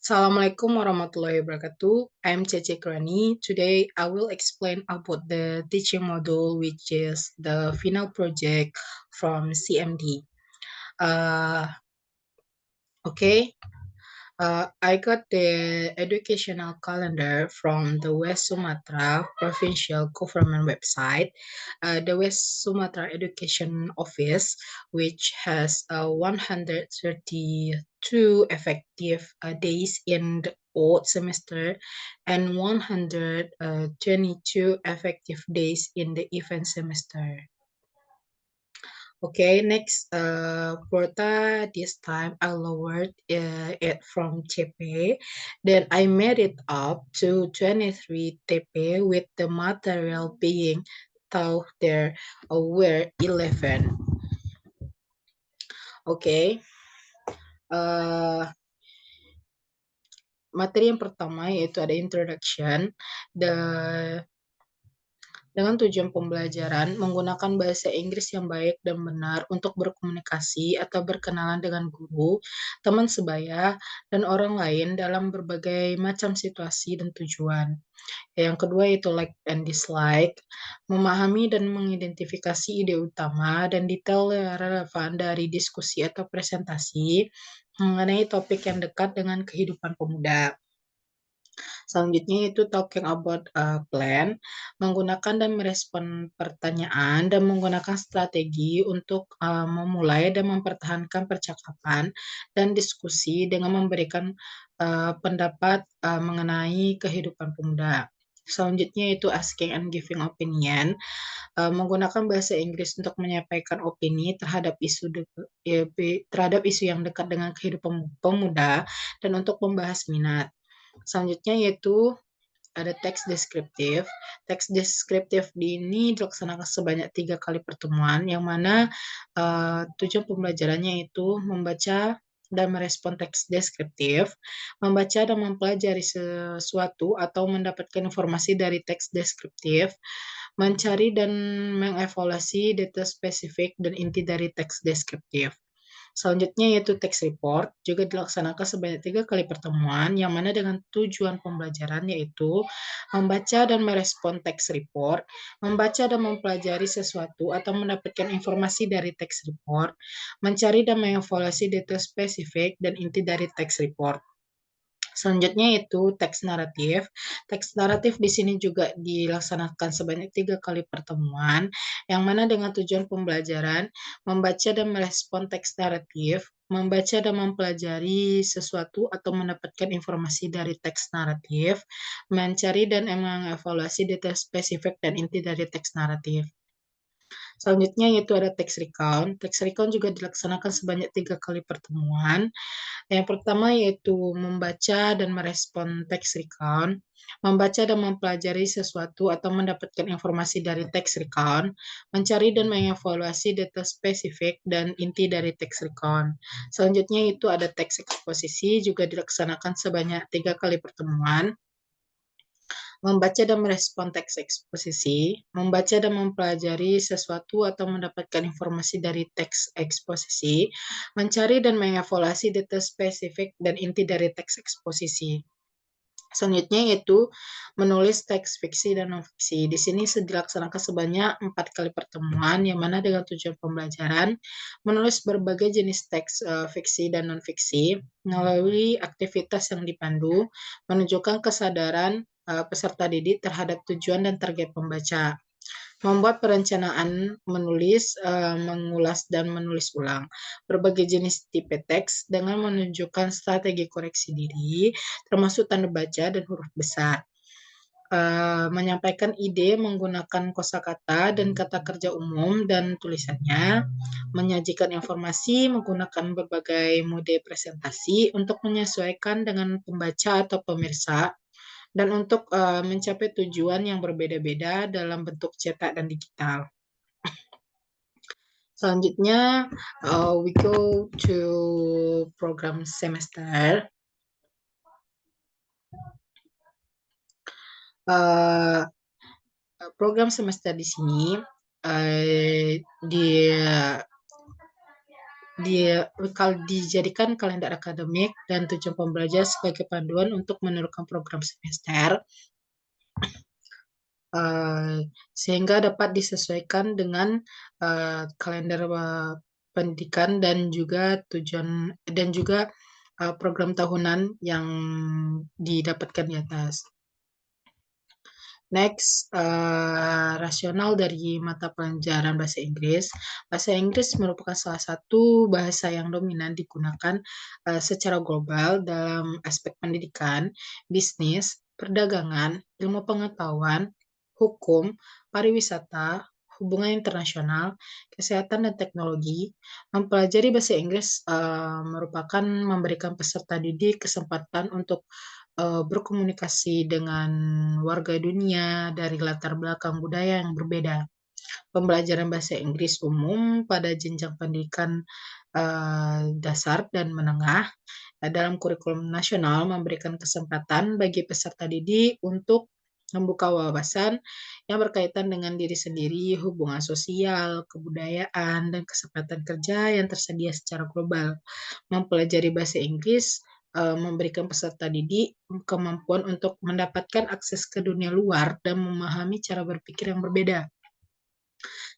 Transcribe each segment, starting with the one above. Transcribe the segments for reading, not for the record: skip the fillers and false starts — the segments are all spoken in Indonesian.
Assalamualaikum warahmatullahi wabarakatuh. I'm Cece Krani. Today I will explain about the teaching module, which is the final project from CMD. Okay, I got the educational calendar from the West Sumatra Provincial Government website, the West Sumatra Education Office, which has 132 effective days in the old semester and 122 effective days in the event semester. Okay, next, quota this time I lowered it from TP. Then I made it up to 23 TP with the material being thought there were 11. Okay, uh, materi yang pertama yaitu ada introduction. Dengan tujuan pembelajaran, menggunakan bahasa Inggris yang baik dan benar untuk berkomunikasi atau berkenalan dengan guru, teman sebaya, dan orang lain dalam berbagai macam situasi dan tujuan. Yang kedua yaitu like and dislike, memahami dan mengidentifikasi ide utama dan detail relevan dari diskusi atau presentasi mengenai topik yang dekat dengan kehidupan pemuda. Selanjutnya itu talking about plan, menggunakan dan merespon pertanyaan dan menggunakan strategi untuk memulai dan mempertahankan percakapan dan diskusi dengan memberikan pendapat mengenai kehidupan pemuda. Selanjutnya itu asking and giving opinion, menggunakan bahasa Inggris untuk menyampaikan opini terhadap isu yang dekat dengan kehidupan pemuda dan untuk membahas minat. Selanjutnya yaitu ada teks deskriptif. Teks deskriptif ini dilaksanakan sebanyak 3 kali pertemuan, yang mana tujuan pembelajarannya itu membaca dan merespon teks deskriptif, membaca dan mempelajari sesuatu atau mendapatkan informasi dari teks deskriptif, mencari dan mengevaluasi data spesifik dan inti dari teks deskriptif. Selanjutnya yaitu text report, juga dilaksanakan sebanyak 3 kali pertemuan, yang mana dengan tujuan pembelajaran yaitu membaca dan merespon text report, membaca dan mempelajari sesuatu atau mendapatkan informasi dari text report, mencari dan mengevaluasi data spesifik dan inti dari text report. Selanjutnya itu teks naratif. Teks naratif di sini juga dilaksanakan sebanyak 3 kali pertemuan, yang mana dengan tujuan pembelajaran, membaca dan merespon teks naratif, membaca dan mempelajari sesuatu atau mendapatkan informasi dari teks naratif, mencari dan mengevaluasi data spesifik dan inti dari teks naratif. Selanjutnya yaitu ada text recount. Text recount juga dilaksanakan sebanyak 3 kali pertemuan. Yang pertama yaitu membaca dan merespon teks recount, membaca dan mempelajari sesuatu atau mendapatkan informasi dari teks recount, mencari dan mengevaluasi data spesifik dan inti dari teks recount. Selanjutnya itu ada teks eksposisi, juga dilaksanakan sebanyak 3 kali pertemuan, membaca dan merespon teks eksposisi, membaca dan mempelajari sesuatu atau mendapatkan informasi dari teks eksposisi, mencari dan mengevaluasi data spesifik dan inti dari teks eksposisi. Selanjutnya yaitu menulis teks fiksi dan non-fiksi. Di sini dilaksanakan sebanyak 4 kali pertemuan, yang mana dengan tujuan pembelajaran menulis berbagai jenis teks fiksi dan non-fiksi melalui aktivitas yang dipandu, menunjukkan kesadaran peserta didik terhadap tujuan dan target pembaca. Membuat perencanaan menulis, mengulas, dan menulis ulang berbagai jenis tipe teks dengan menunjukkan strategi koreksi diri, termasuk tanda baca dan huruf besar. Menyampaikan ide menggunakan kosakata dan kata kerja umum dan tulisannya, menyajikan informasi menggunakan berbagai mode presentasi untuk menyesuaikan dengan pembaca atau pemirsa, dan untuk mencapai tujuan yang berbeda-beda dalam bentuk cetak dan digital. Selanjutnya, we go to program semester. Program semester di sini Kalau dijadikan kalender akademik dan tujuan pembelajar sebagai panduan untuk menentukan program semester, sehingga dapat disesuaikan dengan kalender pendidikan dan juga program tahunan yang didapatkan di atas. Next, rasional dari mata pelajaran bahasa Inggris. Bahasa Inggris merupakan salah satu bahasa yang dominan digunakan secara global dalam aspek pendidikan, bisnis, perdagangan, ilmu pengetahuan, hukum, pariwisata, hubungan internasional, kesehatan dan teknologi. Mempelajari bahasa Inggris merupakan memberikan peserta didik kesempatan untuk berkomunikasi dengan warga dunia dari latar belakang budaya yang berbeda. Pembelajaran bahasa Inggris umum pada jenjang pendidikan dasar dan menengah dalam kurikulum nasional memberikan kesempatan bagi peserta didik untuk membuka wawasan yang berkaitan dengan diri sendiri, hubungan sosial, kebudayaan, dan kesempatan kerja yang tersedia secara global. Mempelajari bahasa Inggris memberikan peserta didik kemampuan untuk mendapatkan akses ke dunia luar dan memahami cara berpikir yang berbeda.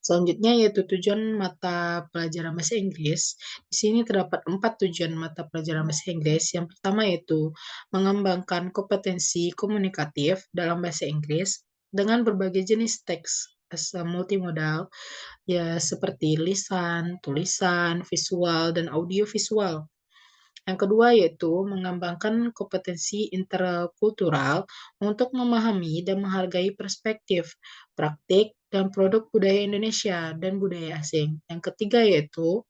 Selanjutnya yaitu tujuan mata pelajaran bahasa Inggris. Di sini terdapat 4 tujuan mata pelajaran bahasa Inggris. Yang pertama yaitu mengembangkan kompetensi komunikatif dalam bahasa Inggris dengan berbagai jenis teks multimodal, ya seperti lisan, tulisan, visual, dan audio visual. Yang kedua yaitu mengembangkan kompetensi interkultural untuk memahami dan menghargai perspektif, praktik, dan produk budaya Indonesia dan budaya asing. Yang ketiga yaitu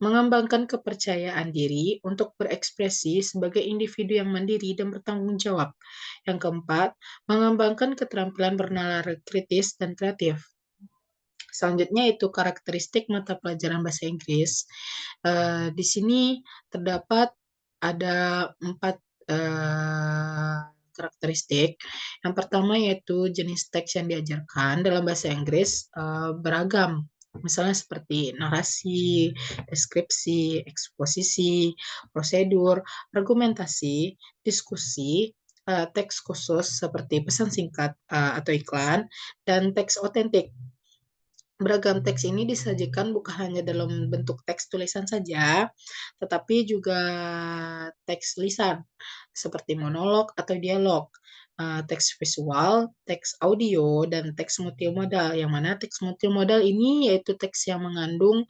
mengembangkan kepercayaan diri untuk berekspresi sebagai individu yang mandiri dan bertanggung jawab. Yang keempat, mengembangkan keterampilan bernalar kritis dan kreatif. Selanjutnya itu karakteristik mata pelajaran bahasa Inggris. Di sini terdapat ada 4 karakteristik. Yang pertama yaitu jenis teks yang diajarkan dalam bahasa Inggris beragam. Misalnya seperti narasi, deskripsi, eksposisi, prosedur, argumentasi, diskusi, teks khusus seperti pesan singkat atau iklan, dan teks otentik. Beragam teks ini disajikan bukan hanya dalam bentuk teks tulisan saja, tetapi juga teks lisan, seperti monolog atau dialog, teks visual, teks audio, dan teks multimodal. Yang mana teks multimodal ini yaitu teks yang mengandung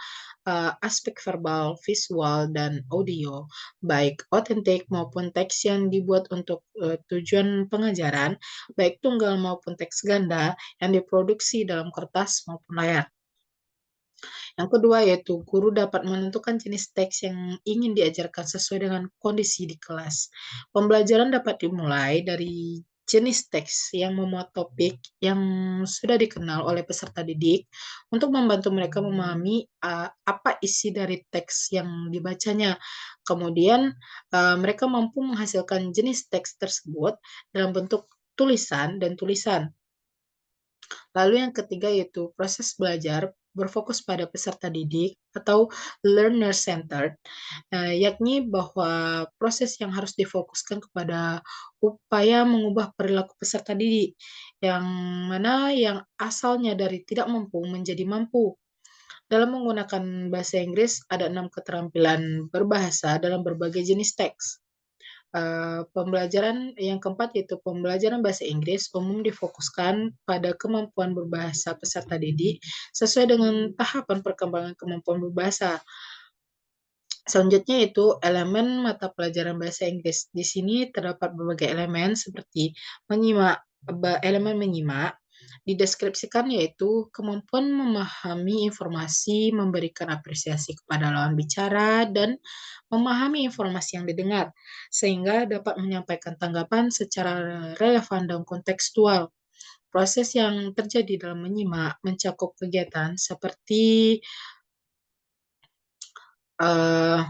aspek verbal, visual, dan audio, baik otentik maupun teks yang dibuat untuk tujuan pengajaran, baik tunggal maupun teks ganda yang diproduksi dalam kertas maupun layar. Yang kedua yaitu guru dapat menentukan jenis teks yang ingin diajarkan sesuai dengan kondisi di kelas. Pembelajaran dapat dimulai dari jenis teks yang memuat topik yang sudah dikenal oleh peserta didik untuk membantu mereka memahami apa isi dari teks yang dibacanya. Kemudian mereka mampu menghasilkan jenis teks tersebut dalam bentuk tulisan dan tulisan. Lalu yang ketiga yaitu proses belajar berfokus pada peserta didik atau learner centered, yakni bahwa proses yang harus difokuskan kepada upaya mengubah perilaku peserta didik, yang mana yang asalnya dari tidak mampu menjadi mampu. Dalam menggunakan bahasa Inggris, ada 6 keterampilan berbahasa dalam berbagai jenis teks. Pembelajaran yang keempat yaitu pembelajaran bahasa Inggris umum difokuskan pada kemampuan berbahasa peserta didik sesuai dengan tahapan perkembangan kemampuan berbahasa. Selanjutnya yaitu elemen mata pelajaran bahasa Inggris. Di sini terdapat berbagai elemen seperti elemen menyimak, dideskripsikan yaitu kemampuan memahami informasi, memberikan apresiasi kepada lawan bicara, dan memahami informasi yang didengar, sehingga dapat menyampaikan tanggapan secara relevan dan kontekstual. Proses yang terjadi dalam menyimak mencakup kegiatan seperti uh,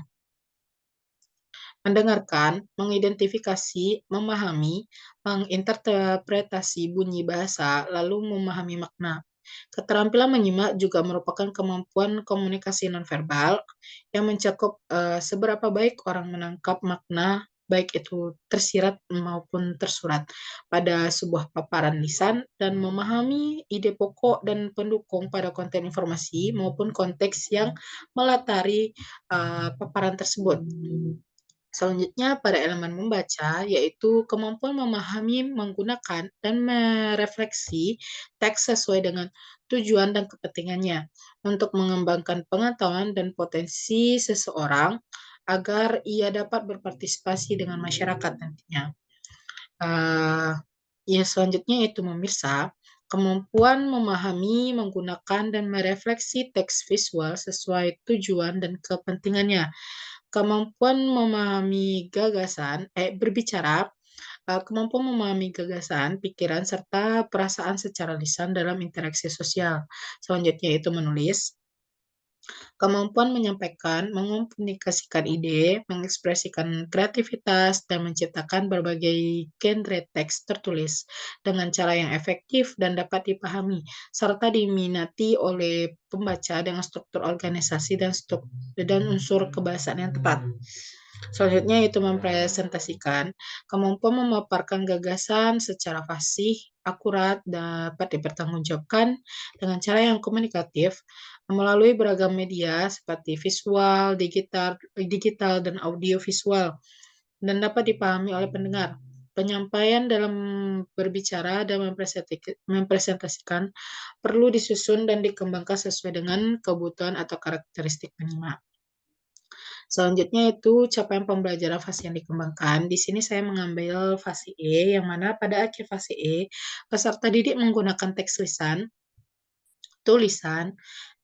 mendengarkan, mengidentifikasi, memahami, menginterpretasi bunyi bahasa, lalu memahami makna. Keterampilan menyimak juga merupakan kemampuan komunikasi nonverbal yang mencakup seberapa baik orang menangkap makna, baik itu tersirat maupun tersurat, pada sebuah paparan lisan dan memahami ide pokok dan pendukung pada konten informasi maupun konteks yang melatari paparan tersebut. Selanjutnya pada elemen membaca, yaitu kemampuan memahami, menggunakan, dan merefleksi teks sesuai dengan tujuan dan kepentingannya untuk mengembangkan pengetahuan dan potensi seseorang agar ia dapat berpartisipasi dengan masyarakat nantinya. Ya, selanjutnya itu memirsa, kemampuan memahami, menggunakan, dan merefleksi teks visual sesuai tujuan dan kepentingannya. Kemampuan memahami gagasan, berbicara, kemampuan memahami gagasan, pikiran, serta perasaan secara lisan dalam interaksi sosial. Selanjutnya itu menulis, kemampuan menyampaikan, mengkomunikasikan ide, mengekspresikan kreativitas, dan menciptakan berbagai genre teks tertulis dengan cara yang efektif dan dapat dipahami, serta diminati oleh pembaca dengan struktur organisasi dan unsur kebahasaan yang tepat. Selanjutnya itu mempresentasikan, kemampuan memaparkan gagasan secara fasih, akurat, dapat dipertanggungjawabkan dengan cara yang komunikatif melalui beragam media seperti visual, digital dan audio visual, dan dapat dipahami oleh pendengar. Penyampaian dalam berbicara dan mempresentasikan perlu disusun dan dikembangkan sesuai dengan kebutuhan atau karakteristik penyimak. Selanjutnya itu capaian pembelajaran fase yang dikembangkan. Di sini saya mengambil fase E, yang mana pada akhir fase E, peserta didik menggunakan teks lisan, tulisan,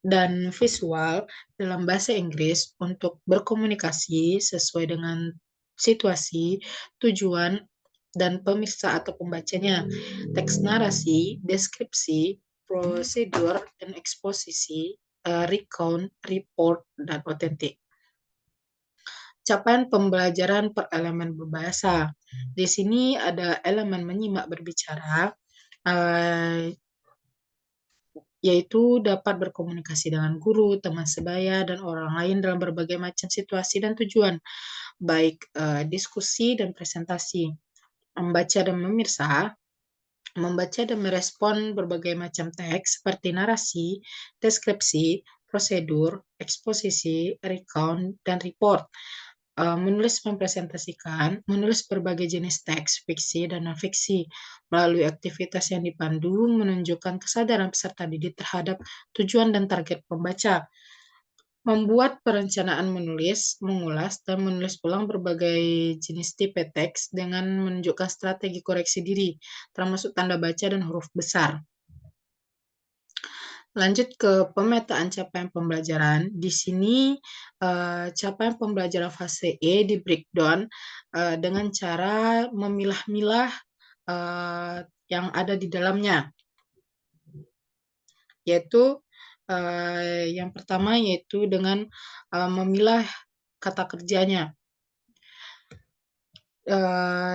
dan visual dalam bahasa Inggris untuk berkomunikasi sesuai dengan situasi, tujuan, dan pemirsa atau pembacanya. Teks narasi, deskripsi, prosedur, dan eksposisi, recount, report, dan otentik. Capaian pembelajaran per elemen berbahasa. Di sini ada elemen menyimak berbicara, yaitu dapat berkomunikasi dengan guru, teman sebaya, dan orang lain dalam berbagai macam situasi dan tujuan, baik diskusi dan presentasi. Membaca dan memirsa, membaca dan merespon berbagai macam teks seperti narasi, deskripsi, prosedur, eksposisi, recount, dan report. Menulis mempresentasikan, menulis berbagai jenis teks, fiksi dan non-fiksi. Melalui aktivitas yang dipandu, menunjukkan kesadaran peserta didik terhadap tujuan dan target pembaca. Membuat perencanaan menulis, mengulas, dan menulis ulang berbagai jenis tipe teks dengan menunjukkan strategi koreksi diri, termasuk tanda baca dan huruf besar. Lanjut ke pemetaan capaian pembelajaran. Di sini capaian pembelajaran fase E di breakdown dengan cara memilah-milah yang ada di dalamnya, yaitu yang pertama yaitu dengan memilah kata kerjanya.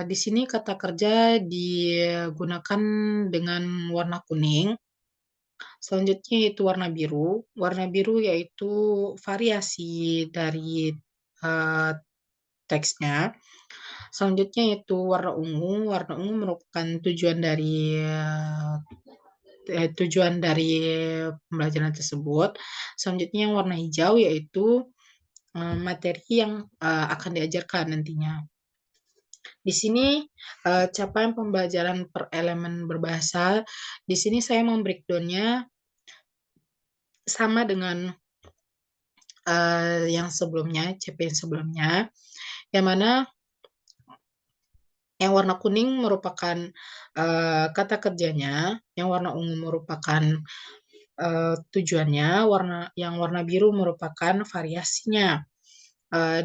Di sini kata kerja digunakan dengan warna kuning. Selanjutnya yaitu warna biru. Warna biru yaitu variasi dari teksnya. Selanjutnya yaitu warna ungu. Warna ungu merupakan tujuan dari pembelajaran tersebut. Selanjutnya yang warna hijau yaitu materi yang akan diajarkan nantinya. Di sini capaian pembelajaran per elemen berbahasa. Di sini saya membreakdown-nya sama dengan yang sebelumnya, capaian sebelumnya, yang mana yang warna kuning merupakan kata kerjanya, yang warna ungu merupakan tujuannya, yang warna biru merupakan variasinya.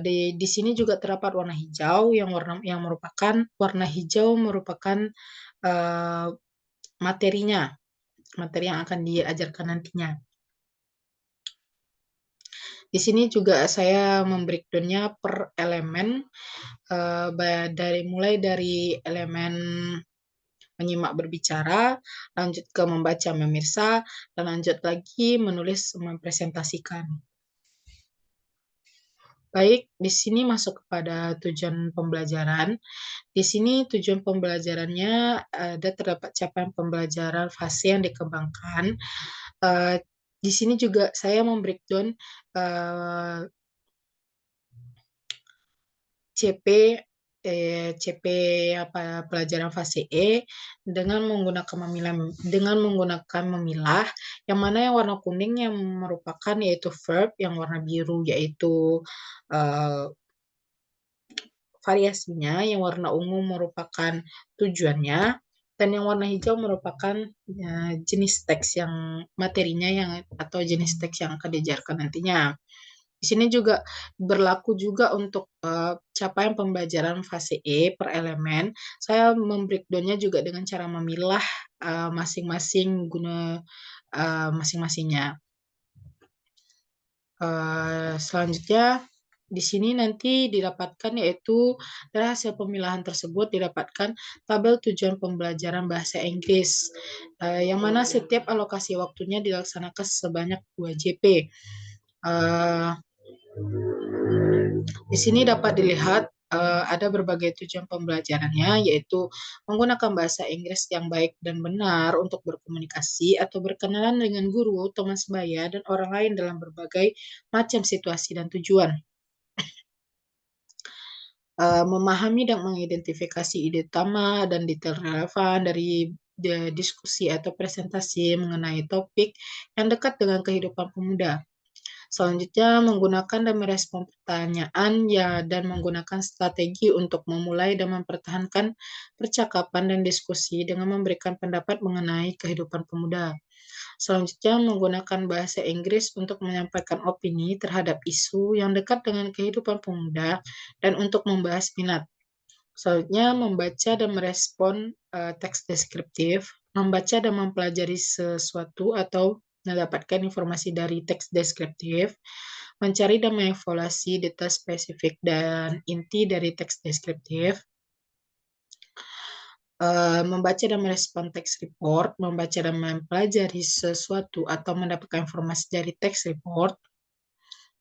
Di sini juga terdapat warna hijau yang merupakan warna hijau merupakan materinya, materi yang akan diajarkan nantinya. Di sini juga saya membreakdown-nya per elemen, mulai dari elemen menyimak berbicara, lanjut ke membaca memirsa, dan lanjut lagi menulis mempresentasikan. Baik, di sini masuk kepada tujuan pembelajaran. Di sini tujuan pembelajarannya terdapat capaian pembelajaran fase yang dikembangkan. Eee, di sini juga saya membreakdown CP CP pelajaran fase E dengan menggunakan memilah, yang mana yang warna kuning yang merupakan yaitu verb, yang warna biru yaitu, eee, variasinya, yang warna ungu merupakan tujuannya, dan yang warna hijau merupakan, jenis teks yang materinya atau jenis teks yang akan diajarkan nantinya. Di sini juga berlaku juga untuk, capaian pembelajaran fase E per elemen. Saya mem-breakdown-nya juga dengan cara memilah, masing-masing masing-masingnya. Selanjutnya di sini nanti didapatkan yaitu dari hasil pemilahan tersebut didapatkan tabel tujuan pembelajaran bahasa Inggris, yang mana setiap alokasi waktunya dilaksanakan sebanyak 2 JP. Di sini dapat dilihat, ada berbagai tujuan pembelajarannya, yaitu menggunakan bahasa Inggris yang baik dan benar untuk berkomunikasi atau berkenalan dengan guru, teman sebaya, dan orang lain dalam berbagai macam situasi dan tujuan. Memahami dan mengidentifikasi ide utama dan detail relevan dari diskusi atau presentasi mengenai topik yang dekat dengan kehidupan pemuda. Selanjutnya, menggunakan dan merespon pertanyaan dan menggunakan strategi untuk memulai dan mempertahankan percakapan dan diskusi dengan memberikan pendapat mengenai kehidupan pemuda. Selanjutnya, menggunakan bahasa Inggris untuk menyampaikan opini terhadap isu yang dekat dengan kehidupan pemuda dan untuk membahas minat. Selanjutnya, membaca dan merespon teks deskriptif, membaca dan mempelajari sesuatu atau mendapatkan informasi dari teks deskriptif, mencari dan mengevaluasi detail spesifik dan inti dari teks deskriptif, membaca dan merespon teks report, membaca dan mempelajari sesuatu atau mendapatkan informasi dari teks report,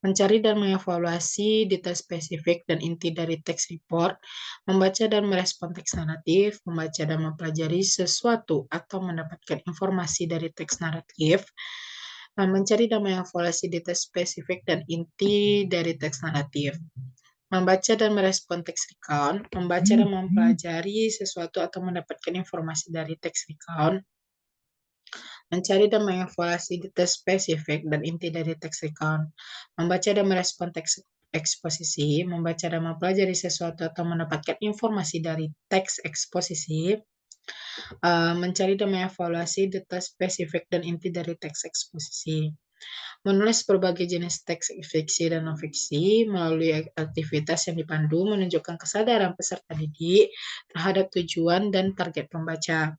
mencari dan mengevaluasi detail spesifik dan inti dari teks report, membaca dan merespon teks naratif, membaca dan mempelajari sesuatu atau mendapatkan informasi dari teks naratif, mencari dan mengevaluasi detail spesifik dan inti dari teks naratif. Membaca dan merespon teks recount, membaca dan mempelajari sesuatu atau mendapatkan informasi dari teks recount, mencari dan mengevaluasi detail spesifik dan inti dari teks recount, membaca dan merespon teks eksposisi, membaca dan mempelajari sesuatu atau mendapatkan informasi dari teks eksposisi, mencari dan mengevaluasi detail spesifik dan inti dari teks eksposisi. Menulis berbagai jenis teks fiksi dan non-fiksi melalui aktivitas yang dipandu menunjukkan kesadaran peserta didik terhadap tujuan dan target pembaca.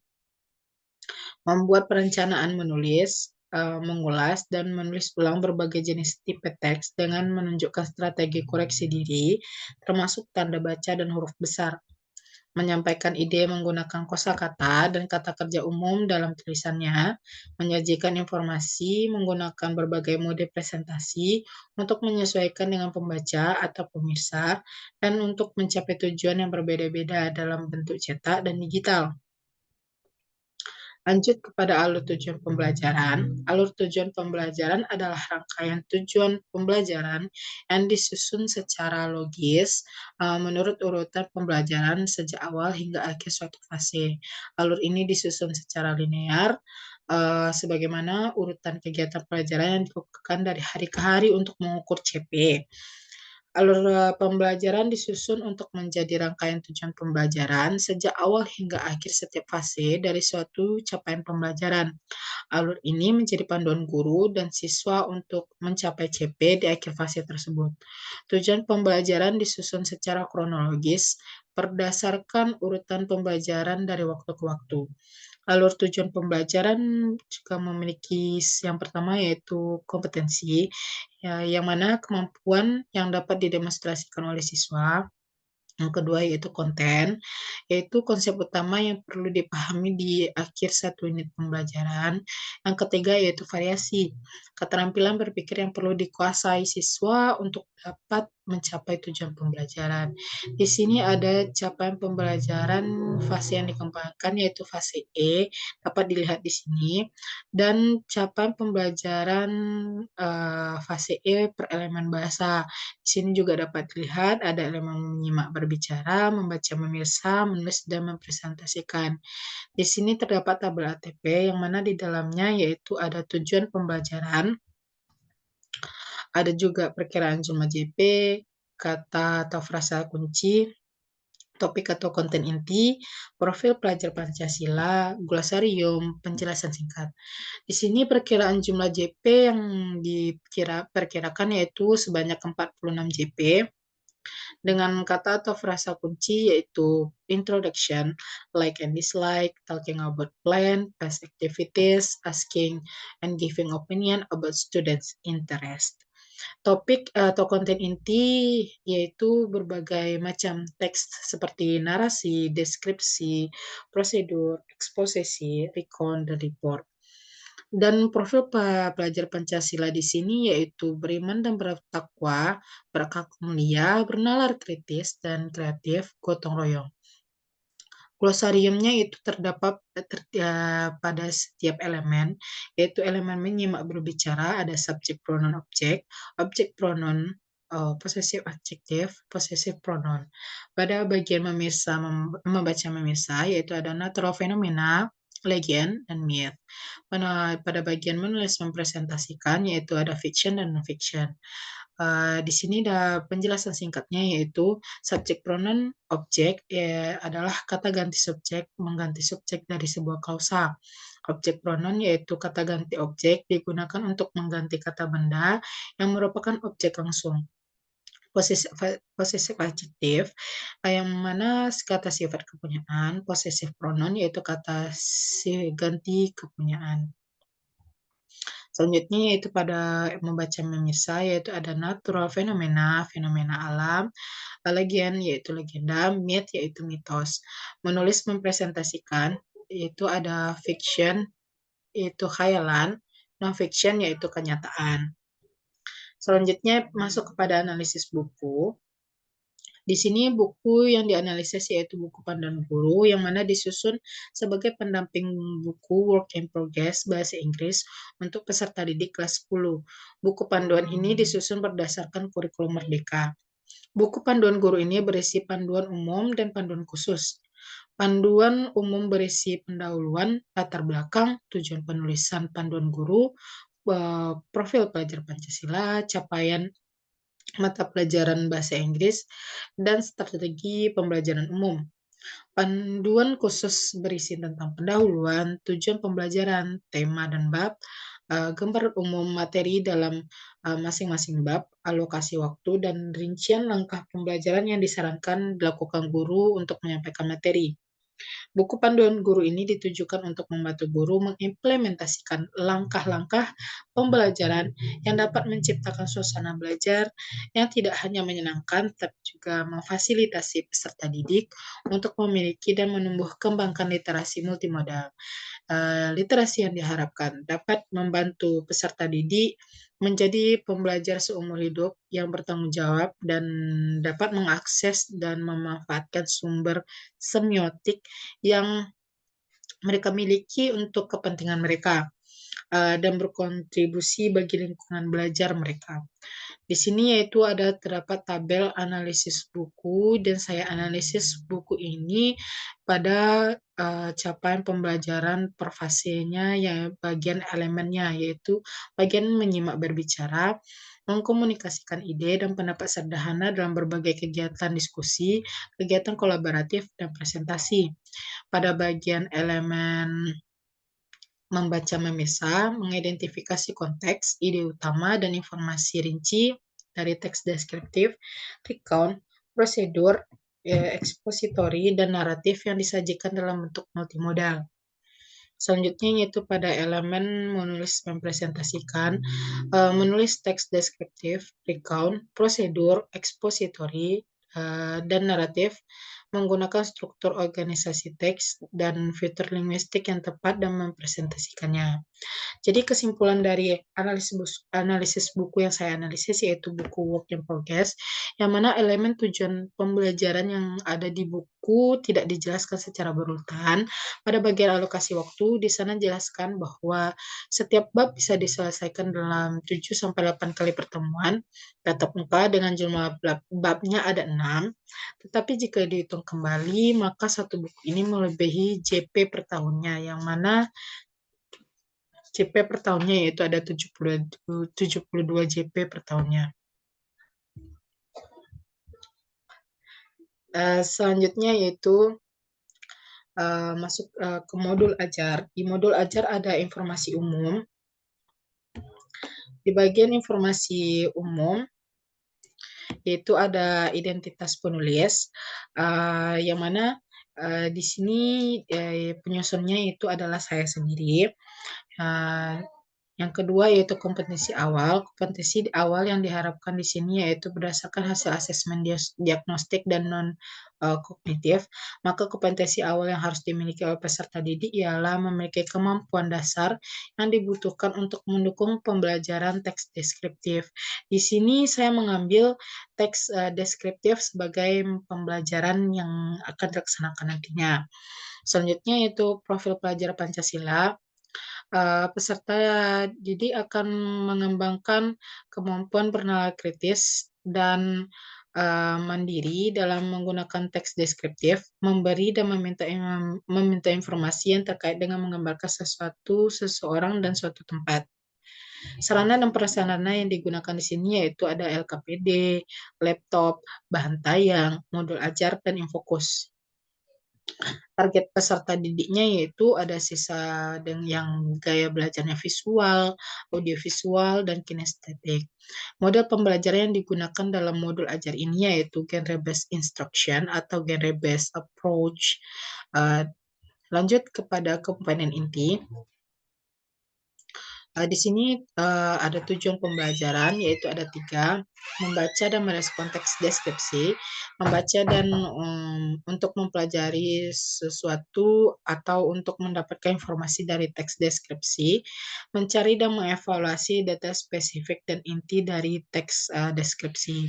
Membuat perencanaan menulis, mengulas, dan menulis ulang berbagai jenis tipe teks dengan menunjukkan strategi koreksi diri, termasuk tanda baca dan huruf besar. Menyampaikan ide menggunakan kosakata dan kata kerja umum dalam tulisannya, menyajikan informasi menggunakan berbagai mode presentasi untuk menyesuaikan dengan pembaca atau pemirsa, dan untuk mencapai tujuan yang berbeda-beda dalam bentuk cetak dan digital. Lanjut kepada alur tujuan pembelajaran. Alur tujuan pembelajaran adalah rangkaian tujuan pembelajaran yang disusun secara logis menurut urutan pembelajaran sejak awal hingga akhir suatu fase. Alur ini disusun secara linear sebagaimana urutan kegiatan pelajaran yang dilakukan dari hari ke hari untuk mengukur CP. Alur pembelajaran disusun untuk menjadi rangkaian tujuan pembelajaran sejak awal hingga akhir setiap fase dari suatu capaian pembelajaran. Alur ini menjadi panduan guru dan siswa untuk mencapai CP di akhir fase tersebut. Tujuan pembelajaran disusun secara kronologis berdasarkan urutan pembelajaran dari waktu ke waktu. Alur tujuan pembelajaran juga memiliki yang pertama yaitu kompetensi, yang mana kemampuan yang dapat didemonstrasikan oleh siswa. Yang kedua yaitu konten, yaitu konsep utama yang perlu dipahami di akhir satu unit pembelajaran. Yang ketiga yaitu variasi, keterampilan berpikir yang perlu dikuasai siswa untuk dapat mencapai tujuan pembelajaran. Di sini ada capaian pembelajaran fase yang dikembangkan yaitu fase E, dapat dilihat di sini, dan capaian pembelajaran fase E per elemen bahasa. Di sini juga dapat dilihat ada elemen menyimak berbicara, membaca memirsa, menulis, dan mempresentasikan. Di sini terdapat tabel ATP yang mana di dalamnya yaitu ada tujuan pembelajaran, ada juga perkiraan jumlah JP, kata atau frasa kunci, topik atau konten inti, profil pelajar Pancasila, glosarium, penjelasan singkat. Di sini perkiraan jumlah JP yang diperkirakan yaitu sebanyak 46 JP dengan kata atau frasa kunci yaitu introduction, like and dislike, talking about plan, past activities, asking and giving opinion about students' interest. Topik atau konten inti yaitu berbagai macam teks seperti narasi, deskripsi, prosedur, eksposisi, recon, dan report. Dan profil pelajar Pancasila di sini yaitu beriman dan bertakwa, berakhlak mulia, bernalar kritis dan kreatif, gotong royong. Glosariumnya itu terdapat pada setiap elemen, yaitu elemen menyimak berbicara, ada subjek, pronoun, objek pronoun, possessive adjective, possessive pronoun. Pada bagian memirsa, membaca memirsa, yaitu ada natural phenomena, legend, dan myth. Pada bagian menulis mempresentasikan, yaitu ada fiction dan non-fiction. Di sini ada penjelasan singkatnya yaitu subjek pronoun objek adalah kata ganti subjek mengganti subjek dari sebuah klausa. Objek pronoun yaitu kata ganti objek digunakan untuk mengganti kata benda yang merupakan objek langsung. Possessive adjective yang mana kata sifat kepunyaan, possessive pronoun yaitu kata ganti kepunyaan. Selanjutnya yaitu pada membaca memirsa, yaitu ada natural fenomena, fenomena alam, legend yaitu legenda, myth yaitu mitos. Menulis mempresentasikan, yaitu ada fiction, yaitu khayalan, non-fiction yaitu kenyataan. Selanjutnya masuk kepada analisis buku. Di sini buku yang dianalisis yaitu buku panduan guru yang mana disusun sebagai pendamping buku work in progress bahasa Inggris untuk peserta didik kelas 10. Buku panduan ini disusun berdasarkan kurikulum Merdeka. Buku panduan guru ini berisi panduan umum dan panduan khusus. Panduan umum berisi pendahuluan, latar belakang, tujuan penulisan panduan guru, profil pelajar Pancasila, capaian mata pelajaran bahasa Inggris, dan strategi pembelajaran umum. Panduan khusus berisi tentang pendahuluan, tujuan pembelajaran, tema dan bab, gambar umum materi dalam masing-masing bab, alokasi waktu, dan rincian langkah pembelajaran yang disarankan dilakukan guru untuk menyampaikan materi. Buku panduan guru ini ditujukan untuk membantu guru mengimplementasikan langkah-langkah pembelajaran yang dapat menciptakan suasana belajar yang tidak hanya menyenangkan, tapi juga memfasilitasi peserta didik untuk memiliki dan menumbuh kembangkan literasi multimodal. Literasi yang diharapkan dapat membantu peserta didik menjadi pembelajar seumur hidup yang bertanggung jawab dan dapat mengakses dan memanfaatkan sumber semiotik yang mereka miliki untuk kepentingan mereka dan berkontribusi bagi lingkungan belajar mereka. Di sini yaitu terdapat tabel analisis buku dan saya analisis buku ini pada capaian pembelajaran per fasenya ya bagian elemennya yaitu bagian menyimak berbicara, mengkomunikasikan ide dan pendapat sederhana dalam berbagai kegiatan diskusi, kegiatan kolaboratif dan presentasi. Pada bagian elemen membaca memisah, mengidentifikasi konteks, ide utama, dan informasi rinci dari teks deskriptif, recount, prosedur, ekspositori, dan naratif yang disajikan dalam bentuk multimodal. Selanjutnya yaitu pada elemen menulis mempresentasikan, menulis teks deskriptif, recount, prosedur, ekspositori, dan naratif, menggunakan struktur organisasi teks dan fitur linguistik yang tepat dan mempresentasikannya. Jadi kesimpulan dari analisis buku yang saya analisis yaitu buku Work in Progress, yang mana elemen tujuan pembelajaran yang ada di buku tidak dijelaskan secara berurutan. Pada bagian alokasi waktu, di sana jelaskan bahwa setiap bab bisa diselesaikan dalam 7 sampai 8 kali pertemuan tatap muka dengan jumlah babnya ada 6. Tetapi jika dihitung kembali, maka satu buku ini melebihi JP per tahunnya, yang mana JP per tahunnya yaitu ada 72 JP per tahunnya. Selanjutnya yaitu masuk ke modul ajar. Di modul ajar ada informasi umum. Di bagian informasi umum yaitu ada identitas penulis, yang mana di sini penyusunnya itu adalah saya sendiri. Yang kedua yaitu kompetensi awal. Kompetensi awal yang diharapkan di sini yaitu berdasarkan hasil asesmen diagnostik dan kognitif, maka kompetensi awal yang harus dimiliki oleh peserta didik ialah memiliki kemampuan dasar yang dibutuhkan untuk mendukung pembelajaran teks deskriptif. Di sini saya mengambil teks deskriptif sebagai pembelajaran yang akan dilaksanakan nantinya. Selanjutnya yaitu profil pelajar Pancasila. Peserta didik akan mengembangkan kemampuan bernalar kritis dan mandiri dalam menggunakan teks deskriptif, memberi dan meminta informasi yang terkait dengan menggambarkan seseorang dan suatu tempat. Sarana dan prasarana yang digunakan di sini yaitu ada LKPD, laptop, bahan tayang, modul ajar, dan infokus. Target peserta didiknya yaitu ada siswa yang gaya belajarnya visual, audiovisual, dan kinestetik. Model pembelajaran yang digunakan dalam modul ajar ini yaitu genre based instruction atau genre based approach. Lanjut kepada komponen inti. Di sini ada tujuan pembelajaran, yaitu ada 3, membaca dan merespon teks deskripsi, membaca dan untuk mempelajari sesuatu atau untuk mendapatkan informasi dari teks deskripsi, mencari dan mengevaluasi data spesifik dan inti dari teks deskripsi.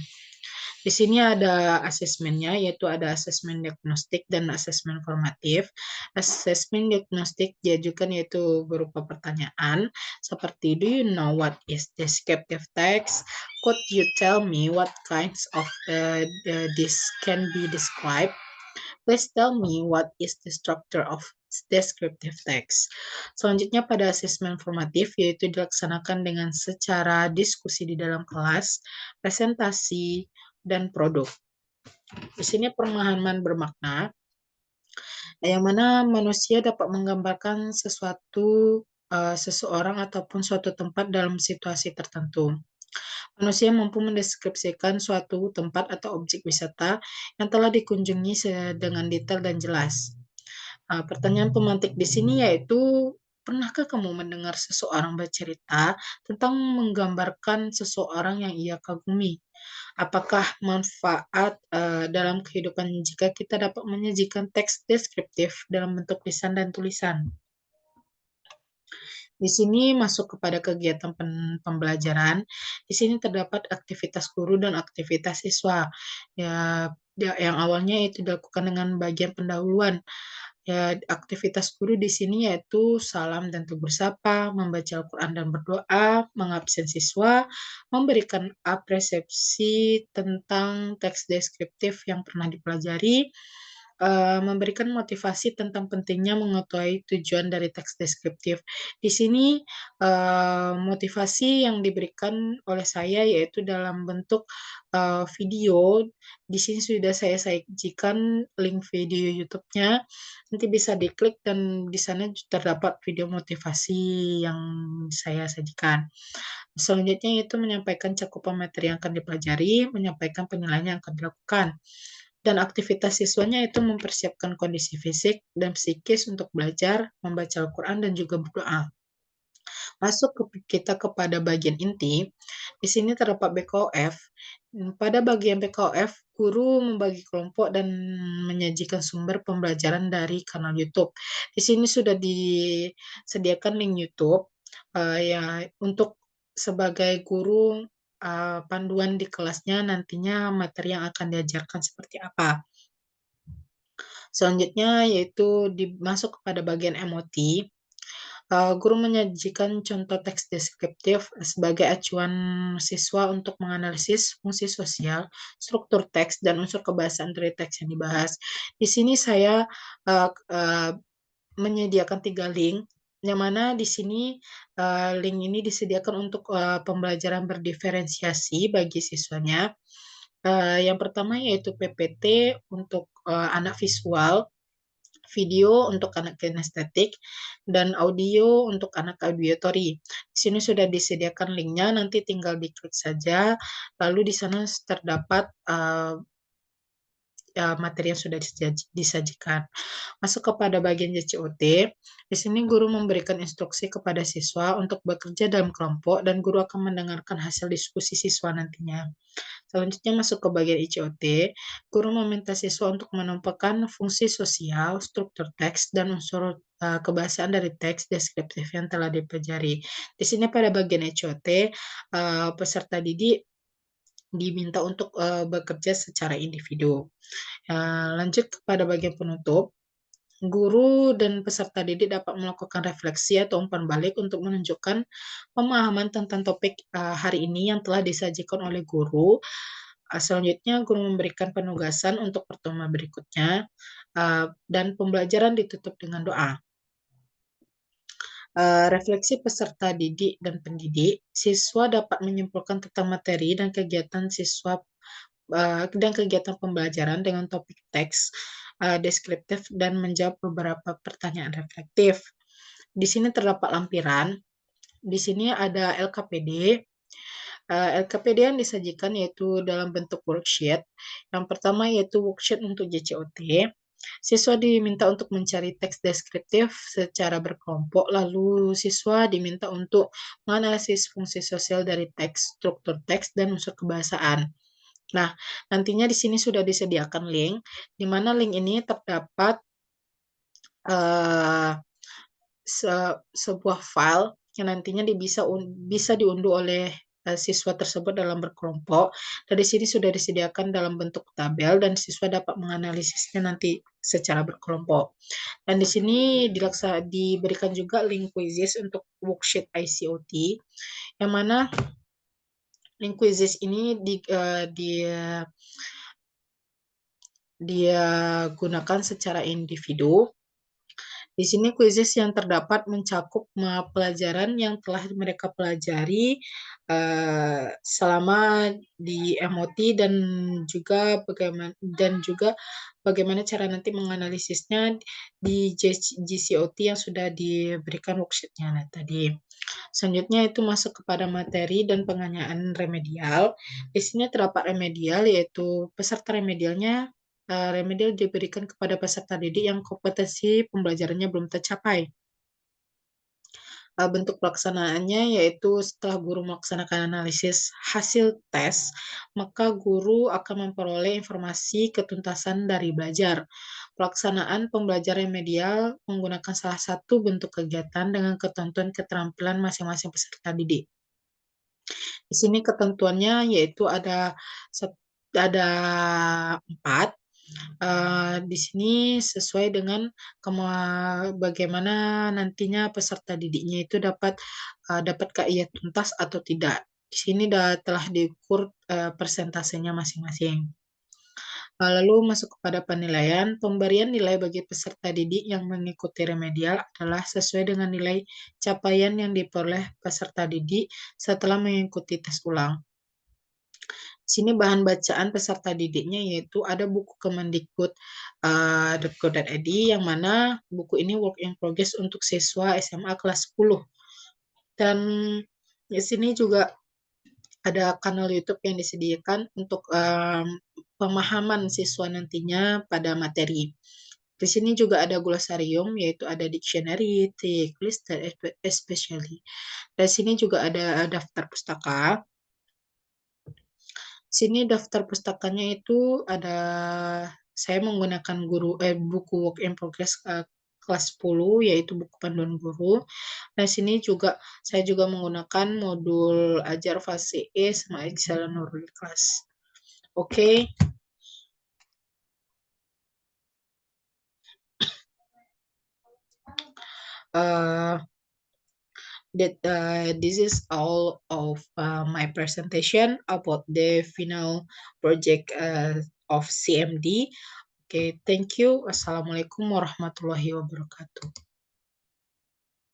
Di sini ada asesmennya, yaitu ada asesmen diagnostik dan asesmen formatif. Asesmen diagnostik diajukan yaitu berupa pertanyaan seperti, do you know what is descriptive text? Could you tell me what kinds of this can be described? Please tell me what is the structure of descriptive text. Selanjutnya pada asesmen formatif yaitu dilaksanakan dengan secara diskusi di dalam kelas, presentasi, dan produk. Di sini pemahaman bermakna, yang mana manusia dapat menggambarkan seseorang ataupun suatu tempat dalam situasi tertentu. Manusia mampu mendeskripsikan suatu tempat atau objek wisata yang telah dikunjungi dengan detail dan jelas. Pertanyaan pemantik di sini yaitu, pernahkah kamu mendengar seseorang bercerita tentang menggambarkan seseorang yang ia kagumi? Apakah manfaat dalam kehidupan jika kita dapat menyajikan teks deskriptif dalam bentuk lisan dan tulisan? Di sini masuk kepada kegiatan pembelajaran. Di sini terdapat aktivitas guru dan aktivitas siswa. Ya, yang awalnya itu dilakukan dengan bagian pendahuluan. Ya, aktivitas guru di sini yaitu salam dan tegur sapa, membaca Al-Quran dan berdoa, mengabsen siswa, memberikan apresiasi tentang teks deskriptif yang pernah dipelajari, memberikan motivasi tentang pentingnya mengetahui tujuan dari teks deskriptif. Di sini motivasi yang diberikan oleh saya yaitu dalam bentuk video. Di sini sudah saya sajikan link video YouTube-nya. Nanti bisa diklik dan di sana terdapat video motivasi yang saya sajikan. Selanjutnya yaitu menyampaikan cakupan materi yang akan dipelajari, menyampaikan penilaian yang akan dilakukan. Dan aktivitas siswanya itu mempersiapkan kondisi fisik dan psikis untuk belajar, membaca Al-Quran, dan juga berdoa. Masuk kita kepada bagian inti, di sini terdapat BKOF. Pada bagian BKOF, guru membagi kelompok dan menyajikan sumber pembelajaran dari kanal YouTube. Di sini sudah disediakan link YouTube, ya untuk sebagai guru, panduan di kelasnya nantinya materi yang akan diajarkan seperti apa. Selanjutnya yaitu masuk kepada bagian emoti. Guru menyajikan contoh teks deskriptif sebagai acuan siswa untuk menganalisis fungsi sosial, struktur teks, dan unsur kebahasaan dari teks yang dibahas. Di sini saya menyediakan 3 link, yang mana di sini link ini disediakan untuk pembelajaran berdiferensiasi bagi siswanya. Yang pertama yaitu PPT untuk anak visual, video untuk anak kinestetik, dan audio untuk anak auditory. Di sini sudah disediakan linknya, nanti tinggal diklik saja, lalu di sana terdapat materi yang sudah disajikan. Masuk kepada bagian JCOT, di sini guru memberikan instruksi kepada siswa untuk bekerja dalam kelompok dan guru akan mendengarkan hasil diskusi siswa nantinya. Selanjutnya masuk ke bagian ICOT, guru meminta siswa untuk menumpahkan fungsi sosial, struktur teks, dan unsur kebahasaan dari teks deskriptif yang telah dipelajari. Di sini pada bagian ICOT, peserta didik diminta untuk bekerja secara individu. Lanjut kepada bagian penutup. Guru dan peserta didik dapat melakukan refleksi atau umpan balik untuk menunjukkan pemahaman tentang topik hari ini yang telah disajikan oleh guru. Selanjutnya, guru memberikan penugasan untuk pertemuan berikutnya, dan pembelajaran ditutup dengan doa. Refleksi peserta didik dan pendidik, siswa dapat menyimpulkan tentang materi dan kegiatan siswa dan kegiatan pembelajaran dengan topik teks deskriptif dan menjawab beberapa pertanyaan reflektif. Di sini terdapat lampiran. Di sini ada LKPD. LKPD yang disajikan yaitu dalam bentuk worksheet. Yang pertama yaitu worksheet untuk JCOT. Siswa diminta untuk mencari teks deskriptif secara berkelompok, lalu siswa diminta untuk menganalisis fungsi sosial dari teks, struktur teks, dan unsur kebahasaan. Nah, nantinya di sini sudah disediakan link, di mana link ini terdapat sebuah file yang nantinya bisa diunduh oleh siswa tersebut dalam berkelompok. Dan di sini sudah disediakan dalam bentuk tabel dan siswa dapat menganalisisnya nanti secara berkelompok. Dan di sini diberikan juga link quizzes untuk worksheet ICOT, yang mana link quizzes ini dia gunakan secara individu. Di sini quizzes yang terdapat mencakup pelajaran yang telah mereka pelajari selama di MOT dan juga bagaimana cara nanti menganalisisnya di GCOT yang sudah diberikan worksheet-nya tadi. Selanjutnya itu masuk kepada materi dan penganiayaan remedial. Di sini terdapat remedial, yaitu peserta remedialnya remedial diberikan kepada peserta didik yang kompetensi pembelajarannya belum tercapai. Bentuk pelaksanaannya yaitu setelah guru melaksanakan analisis hasil tes, maka guru akan memperoleh informasi ketuntasan dari belajar. Pelaksanaan pembelajaran remedial menggunakan salah satu bentuk kegiatan dengan ketentuan keterampilan masing-masing peserta didik. Di sini ketentuannya yaitu ada 4. Di sini sesuai dengan bagaimana nantinya peserta didiknya itu dapatkah ia tuntas atau tidak. Di sini telah diukur persentasenya masing-masing. Lalu masuk kepada penilaian. Pemberian nilai bagi peserta didik yang mengikuti remedial adalah sesuai dengan nilai capaian yang diperoleh peserta didik setelah mengikuti tes ulang. Di sini bahan bacaan peserta didiknya yaitu ada buku Kemendikbud.go.id yang mana buku ini work in progress untuk siswa SMA kelas 10. Dan di sini juga ada kanal YouTube yang disediakan untuk pemahaman siswa nantinya pada materi. Di sini juga ada glosarium, yaitu ada dictionary, tick, list, dan especially. Di sini juga ada daftar pustaka. Sini daftar pustakanya itu ada, saya menggunakan buku work in progress kelas 10, yaitu buku panduan guru. Nah, sini juga saya juga menggunakan modul ajar fase E sama Excel Nurul kelas. Oke. Uh, that this is all of my presentation about the final project of CMD. Okay, thank you. Assalamualaikum warahmatullahi wabarakatuh.